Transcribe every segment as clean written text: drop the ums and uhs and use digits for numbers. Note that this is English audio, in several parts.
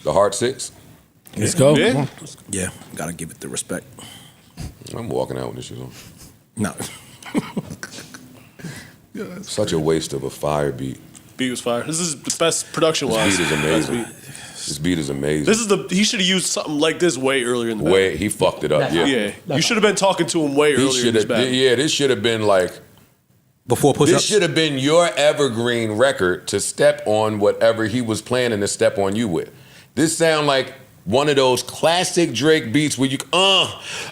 The Heart 6. Let's go. Yeah, gotta give it the respect. I'm walking out with this shit on. No. Such a waste of a fire beat. Beat was fire. This is the best production-wise. This beat is amazing. This beat is amazing. This is he should have used something like this way earlier in the battle. He fucked it up. Yeah. You should have been talking to him way earlier in this battle. Yeah, this should have been like before push-ups. This should have been your evergreen record to step on whatever he was planning to step on you with. This sound like one of those classic Drake beats where you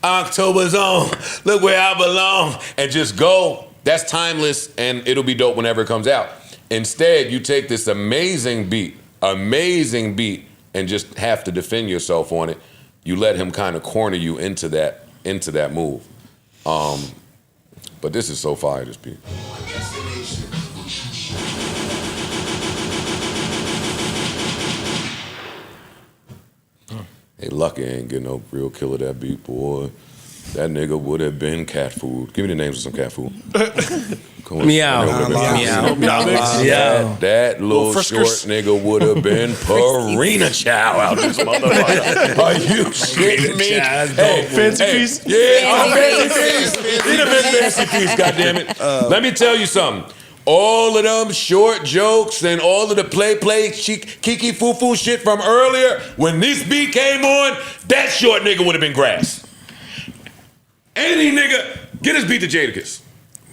October's on, look where I belong, and just go. That's timeless, and it'll be dope whenever it comes out. Instead, you take this amazing beat, and just have to defend yourself on it. You let him kind of corner you into that move. But this is so fire, this beat. Hey, Lucky ain't getting no real kill of that beat, boy. That nigga would have been cat food. Give me the names of some cat food. Meow. That little short nigga would have been Purina Chow out this motherfucker. Are you shitting me? Hey, Fancy Feast? Yeah, Fancy Feast. He'd have been Fancy Feast, goddammit. Let me tell you something. All of them short jokes and all of the play, kiki foo shit from earlier, when this beat came on, that short nigga would have been grass. Any nigga, get his beat to Jadakiss.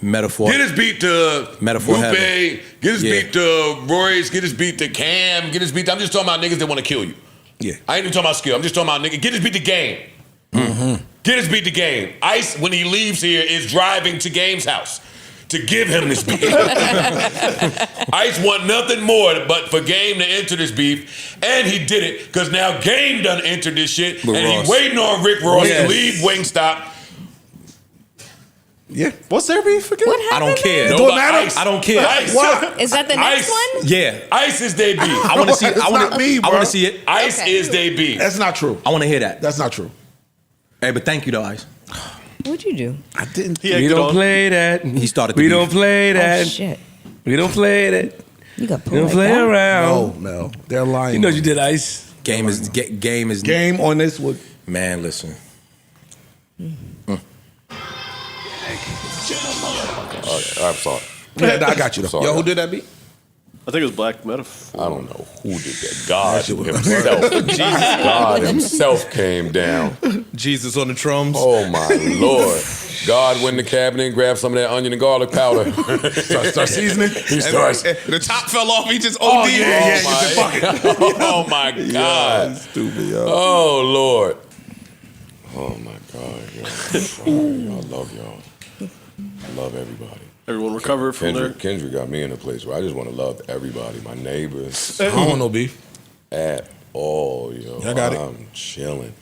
Metaphor. Get his beat to Metaphor Lupe. heaven. Get his beat to Royce. Get his beat to Cam. Get his beat to, I'm just talking about niggas that want to kill you. Yeah. I ain't even talking about skill. I'm just talking about nigga. Get his beat to Game. Mm-hmm. Get his beat to Game. Ice, when he leaves here, is driving to Game's house to give him this beef. Ice want nothing more but for Game to enter this beef, and he did it because now Game done entered this shit, But and Ross. he waiting on Rick Ross to leave Wingstop. Yeah. What's their beef again? What I don't care. No, It don't but matter. Ice. I don't care. Ice. What? Is that the next Ice. one? Yeah. Ice is their beef. I want to see it. I want not me, to. I bro. want to see it. Ice Okay. is their beef. That's not true. I want to hear that. That's not true. Hey, but thank you though, Ice. What'd you do? I didn't. He had We good don't on. play that. He started the We beef. don't play Oh, that. shit. We don't play that. You got We pulled don't like play that? around. No, Mel. They're lying. You know you did Ice. Game is Game on this would. Man, listen. I'm sorry. Yeah, I got you though. Sorry. Yo, who did that beat? I think it was Black Metaphor. I don't know who did that. God himself. God himself came down. Jesus on the drums. Oh my Lord. God went in the cabinet and grabbed some of that onion and garlic powder. Start seasoning. He starts. The top fell off. He just Oh OD'd. yeah, get the bucket. Oh my God. Stupid, yo. Oh Lord. Oh my God, yo. I love y'all. I love everybody. Everyone recovered from there. Kendrick got me in a place where I just want to love everybody, my neighbors, I don't want no beef. at all, yo. I got it. I'm chilling.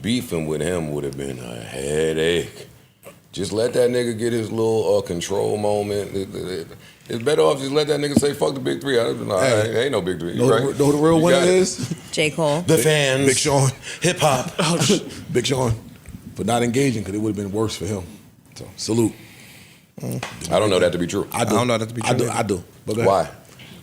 Beefing with him would have been a headache. Just let that nigga get his little control moment. It's better off just let that nigga say, fuck the big three. Ain't no big three. Know right? who the real You winner got it. is? J. Cole. The fans. Big Sean. Hip hop. Big Sean. For not engaging, because it would have been worse for him. So, salute. I don't know that to be true. I do. I don't know that to be true. I do. But go Why? ahead.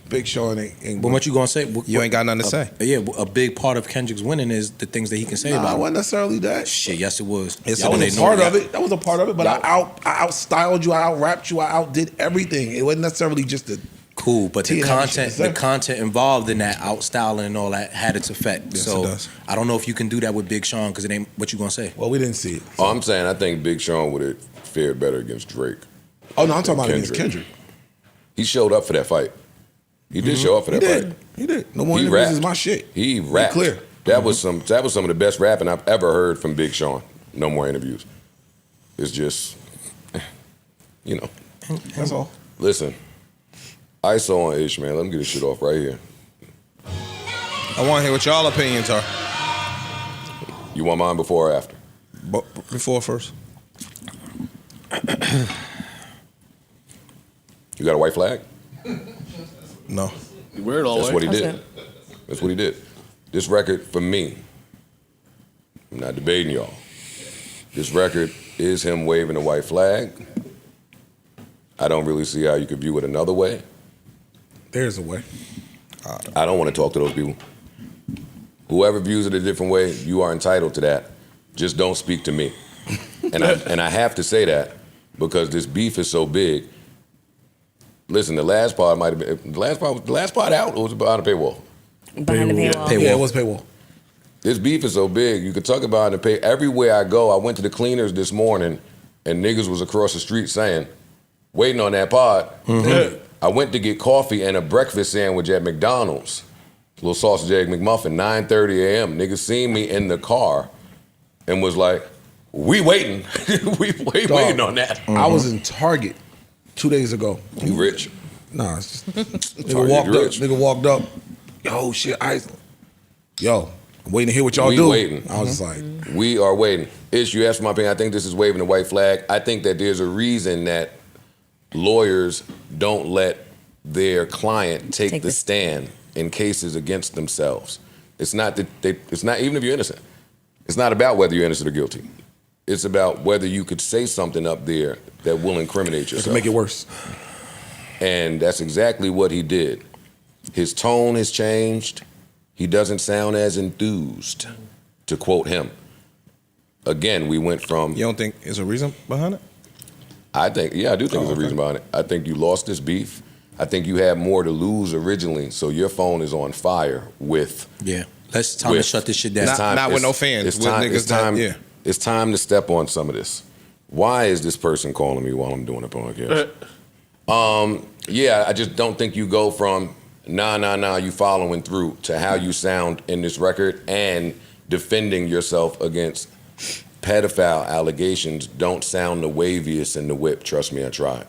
Big Sean ain't But what you gonna say? You ain't got nothing to say. Yeah, a big part of Kendrick's winning is the things that he can say Nah, it about it. wasn't necessarily that. Shit, yes it was. That Y'all was didn't a know part that. of it. That was a part of it. But I outstyled you. I out-rapped you. I outdid everything. It wasn't necessarily just the Cool, but the T&M content, shit, the content involved in that outstyling and all that had its effect. Yes, so it does. I don't know if you can do that with Big Sean because it ain't what you gonna say. Well, we didn't see it. Oh, I'm saying I think Big Sean would have fared better against Drake. Oh no, I'm talking about against Kendrick. He showed up for that fight. He did show up for that fight. He did. No more He interviews rapped. is my shit. He rapped. clear. That was some of the best rapping I've ever heard from Big Sean. No more interviews. It's just, you know. That's all. Listen, ISO on Ish, man. Let me get this shit off right here. I want to hear what y'all opinions are. You want mine before or after? But before first. You got a white flag? No. You wear it all That's way. what he That's did. it. That's what he did. This record, for me, I'm not debating y'all. This record is him waving the white flag. I don't really see how you could view it another way. There's a way. I don't want to talk to those people. Whoever views it a different way, you are entitled to that. Just don't speak to me. And I have to say that because this beef is so big. Listen, the last part might have been the last part out. It was behind the paywall. Behind the paywall. Yeah, it was paywall. This beef is so big. You could talk about it. Everywhere I go, I went to the cleaners this morning, and niggas was across the street saying, waiting on that pod. I went to get coffee and a breakfast sandwich at McDonald's. Little sausage egg McMuffin, 9:30 a.m. Niggas seen me in the car and was like, we waiting. we waiting on that. I was in Target 2 days ago. You rich. Nah, it's just, Target rich. nigga walked up. Yo, shit, yo, I'm waiting to hear what y'all We do. waiting. I was just like, We are waiting. Ish, you asked for my opinion. I think this is waving the white flag. I think that there's a reason that lawyers don't let their client take the stand in cases against themselves. It's not that it's not even if you're innocent. It's not about whether you're innocent or guilty. It's about whether you could say something up there that will incriminate it yourself. can make it worse. And that's exactly what he did. His tone has changed. He doesn't sound as enthused, to quote him. Again, we went from... You don't think there's a reason behind it? I do think there's a reason behind it. I think you lost this beef. I think you had more to lose originally, so your phone is on fire with... Yeah. Let's time to shut this shit down. Not with no fans. It's with time, niggas it's time, that, yeah. It's time to step on some of this. Why is this person calling me while I'm doing a podcast? Yeah, I just don't think you go from you following through to how you sound in this record and defending yourself against pedophile allegations don't sound the waviest in the whip. Trust me, I tried.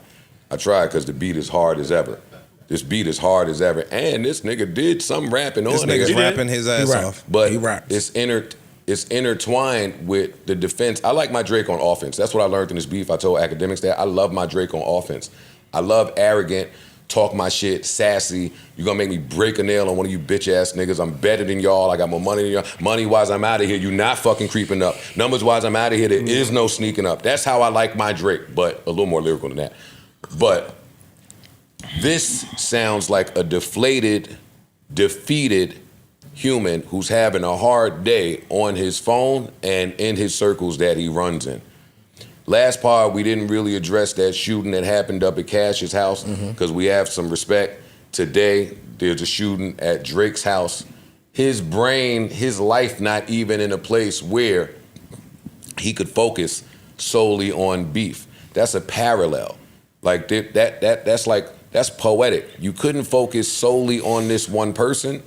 I tried because the beat is hard as ever. This beat is hard as ever. And this nigga did some rapping This on nigga's it. rapping his ass off. But He raps. it's intertwined with the defense. I like my Drake on offense. That's what I learned in this beef. I told academics that. I love my Drake on offense. I love arrogant, talk my shit, sassy. You're gonna make me break a nail on one of you bitch ass niggas. I'm better than y'all. I got more money than y'all. Money wise, I'm out of here. You not fucking creeping up. Numbers wise, I'm out of here. There is no sneaking up. That's how I like my Drake, but a little more lyrical than that. But this sounds like a deflated, defeated human who's having a hard day on his phone and in his circles that he runs in. Last part, we didn't really address that shooting that happened up at Cash's house because we have some respect. Today, there's a shooting at Drake's house. His brain, his life not even in a place where he could focus solely on beef. That's a parallel. Like that's poetic. You couldn't focus solely on this one person,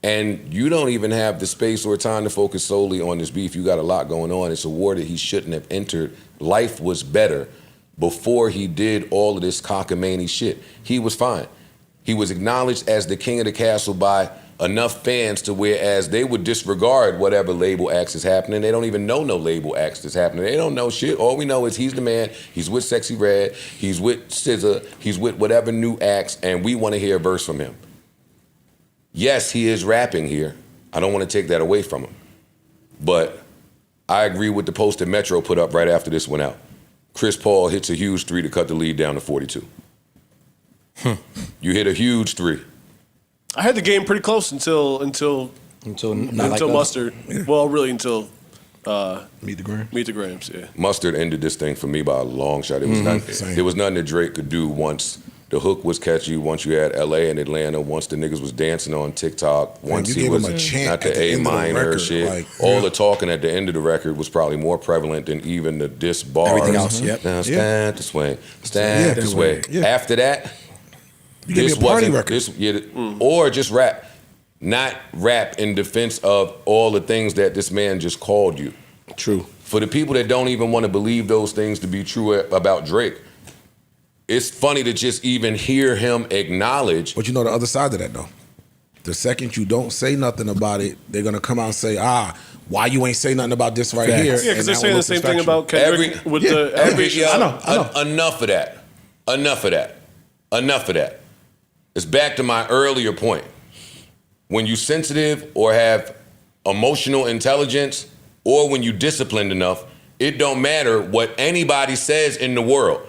and you don't even have the space or time to focus solely on this beef. You got a lot going on. It's a war that he shouldn't have entered. Life was better before he did all of this cockamamie shit. He was fine. He was acknowledged as the king of the castle by enough fans to whereas they would disregard whatever label acts is happening. They don't even know no label acts is happening. They don't know shit. All we know is he's the man. He's with Sexy Red. He's with SZA. He's with whatever new acts, and we want to hear a verse from him. Yes, he is rapping here. I don't want to take that away from him. But I agree with the post that Metro put up right after this went out. Chris Paul hits a huge three to cut the lead down to 42. You hit a huge three. I had the game pretty close until Mustard. Well, really until Meet the Gram. Meet the Grams. Yeah. Mustard ended this thing for me by a long shot. It was nothing. There was nothing that Drake could do once the hook was catchy, once you had LA and Atlanta, once the niggas was dancing on TikTok, once you he gave was him a chant not at the the A end of the minor record, shit. like, All the talking at the end of the record was probably more prevalent than even the diss bars. Everything else, yep. Now stand this way, stand this way. Yeah. After that, You gave me a party record. or just rap. Not rap in defense of all the things that this man just called you. True. For the people that don't even want to believe those things to be true about Drake, it's funny to just even hear him acknowledge. But you know the other side of that, though. The second you don't say nothing about it, they're going to come out and say, why you ain't say nothing about this right here? Yeah, because they're And that saying one the same thing factual. about Kendrick with the allegations. I know. Enough of that. Enough of that. Enough of that. It's back to my earlier point. When you sensitive or have emotional intelligence, or when you disciplined enough, it don't matter what anybody says in the world.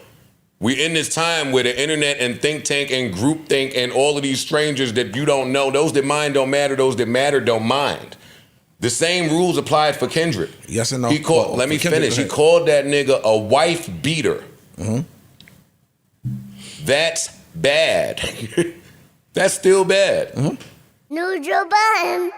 We in this time where the internet and think tank and group think and all of these strangers that you don't know, those that mind don't matter, those that matter don't mind. The same rules applied for Kendrick. Yes and no. He called. Well, let me for Kendrick, finish. go He ahead. called that nigga a wife beater. That's bad. That's still bad. New Joe Budden.